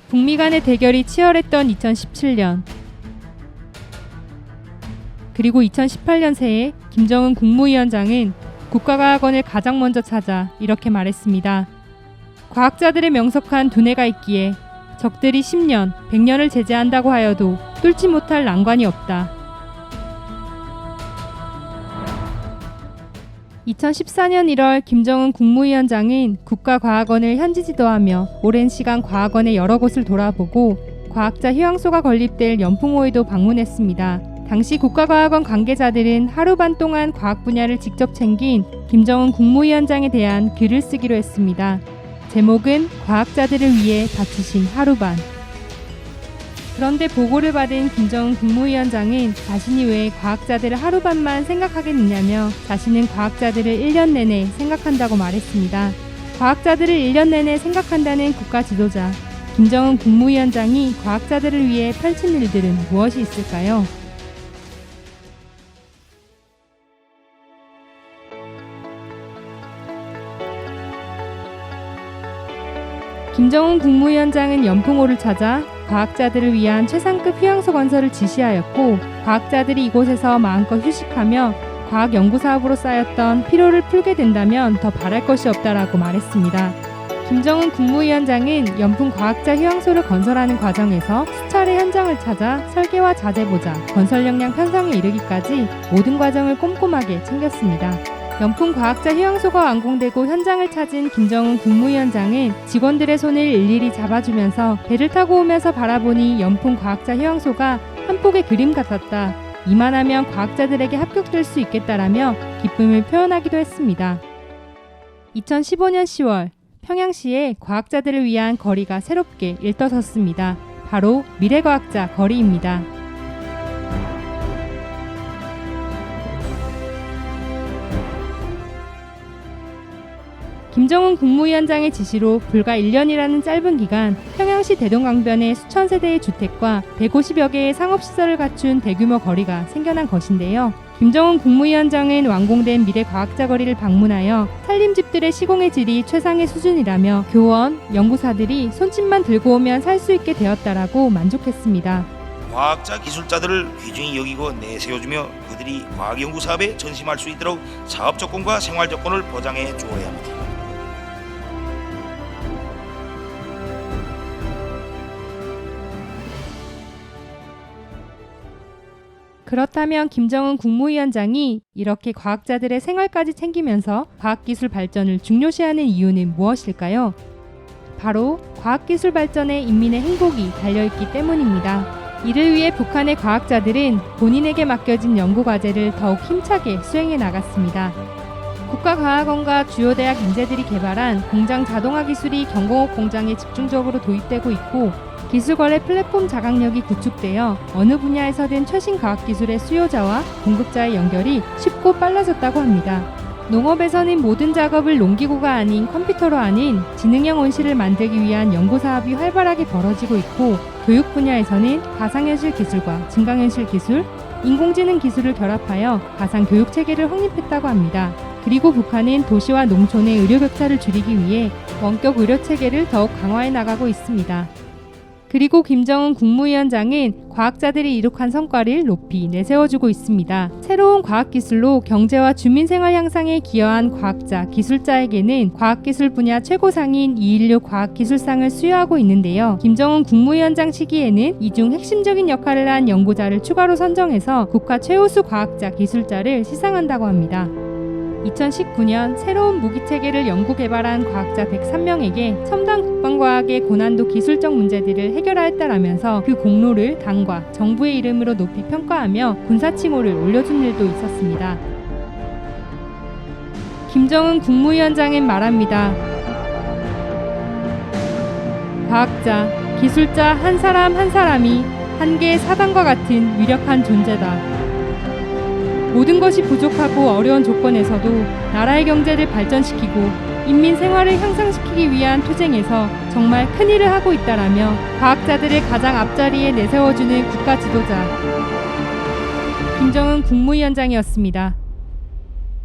북미 간의 대결이 치열했던 2017년, 그리고 2018년 새해 김정은 국무위원장은 국가과학원을 가장 먼저 찾아 이렇게 말했습니다. 과학자들의 명석한 두뇌가 있기에 적들이 10년, 100년을 제재한다고 하여도 뚫지 못할 난관이 없다. 2014년 1월 김정은 국무위원장은 국가과학원을 현지 지도하며 오랜 시간 과학원의 여러 곳을 돌아보고 과학자 휴양소가 건립될 연풍호에도 방문했습니다. 당시 국가과학원 관계자들은 하루 반 동안 과학 분야를 직접 챙긴 김정은 국무위원장에 대한 글을 쓰기로 했습니다. 제목은 과학자들을 위해 바치신 하루반. 그런데 보고를 받은 김정은 국무위원장은 자신이 왜 과학자들을 하루반만 생각하겠느냐며 자신은 과학자들을 1년 내내 생각한다고 말했습니다. 과학자들을 1년 내내 생각한다는 국가 지도자 김정은 국무위원장이 과학자들을 위해 펼친 일들은 무엇이 있을까요? 김정은 국무위원장은 연풍호를 찾아 과학자들을 위한 최상급 휴양소 건설을 지시하였고 과학자들이 이곳에서 마음껏 휴식하며 과학 연구 사업으로 쌓였던 피로를 풀게 된다면 더 바랄 것이 없다라고 말했습니다. 김정은 국무위원장은 연풍 과학자 휴양소를 건설하는 과정에서 수차례 현장을 찾아 설계와 자재보자, 건설 역량 편성에 이르기까지 모든 과정을 꼼꼼하게 챙겼습니다. 연풍 과학자 휴양소가 완공되고 현장을 찾은 김정은 국무위원장은 직원들의 손을 일일이 잡아주면서 배를 타고 오면서 바라보니 연풍 과학자 휴양소가 한 폭의 그림 같았다. 이만하면 과학자들에게 합격될 수 있겠다라며 기쁨을 표현하기도 했습니다. 2015년 10월 평양시에 과학자들을 위한 거리가 새롭게 일떠섰습니다. 바로 미래과학자 거리입니다. 김정은 국무위원장의 지시로 불과 1년이라는 짧은 기간 평양시 대동강변에 수천 세대의 주택과 150여 개의 상업시설을 갖춘 대규모 거리가 생겨난 것인데요. 김정은 국무위원장은 완공된 미래과학자 거리를 방문하여 살림집들의 시공의 질이 최상의 수준이라며 교원, 연구사들이 손짓만 들고 오면 살 수 있게 되었다라고 만족했습니다. 과학자 기술자들을 귀중히 여기고 내세워주며 그들이 과학연구 사업에 전심할 수 있도록 사업 조건과 생활 조건을 보장해 주어야 합니다. 그렇다면 김정은 국무위원장이 이렇게 과학자들의 생활까지 챙기면서 과학기술 발전을 중요시하는 이유는 무엇일까요? 바로 과학기술 발전에 인민의 행복이 달려있기 때문입니다. 이를 위해 북한의 과학자들은 본인에게 맡겨진 연구과제를 더욱 힘차게 수행해 나갔습니다. 국가과학원과 주요 대학 인재들이 개발한 공장 자동화 기술이 경공업 공장에 집중적으로 도입되고 있고 기술거래 플랫폼 자각력이 구축되어 어느 분야에서든 최신 과학기술의 수요자와 공급자의 연결이 쉽고 빨라졌다고 합니다. 농업에서는 모든 작업을 농기구가 아닌 컴퓨터로 하는 지능형 온실을 만들기 위한 연구사업이 활발하게 벌어지고 있고 교육 분야에서는 가상현실 기술과 증강현실 기술, 인공지능 기술을 결합하여 가상교육체계를 확립했다고 합니다. 그리고 북한은 도시와 농촌의 의료 격차를 줄이기 위해 원격 의료체계를 더욱 강화해 나가고 있습니다. 그리고 김정은 국무위원장은 과학자들이 이룩한 성과를 높이 내세워주고 있습니다. 새로운 과학기술로 경제와 주민생활 향상에 기여한 과학자, 기술자에게는 과학기술 분야 최고상인 216 과학기술상을 수여하고 있는데요. 김정은 국무위원장 시기에는 이 중 핵심적인 역할을 한 연구자를 추가로 선정해서 국가 최우수 과학자, 기술자를 시상한다고 합니다. 2019년 새로운 무기체계를 연구 개발한 과학자 103명에게 첨단 국방과학의 고난도 기술적 문제들을 해결하였다라면서 그 공로를 당과 정부의 이름으로 높이 평가하며 군사칭호를 올려준 일도 있었습니다. 김정은 국무위원장은 말합니다. 과학자, 기술자 한 사람 한 사람이 한 개의 사단과 같은 유력한 존재다. 모든 것이 부족하고 어려운 조건에서도 나라의 경제를 발전시키고 인민 생활을 향상시키기 위한 투쟁에서 정말 큰일을 하고 있다라며 과학자들의 가장 앞자리에 내세워주는 국가 지도자 김정은 국무위원장이었습니다.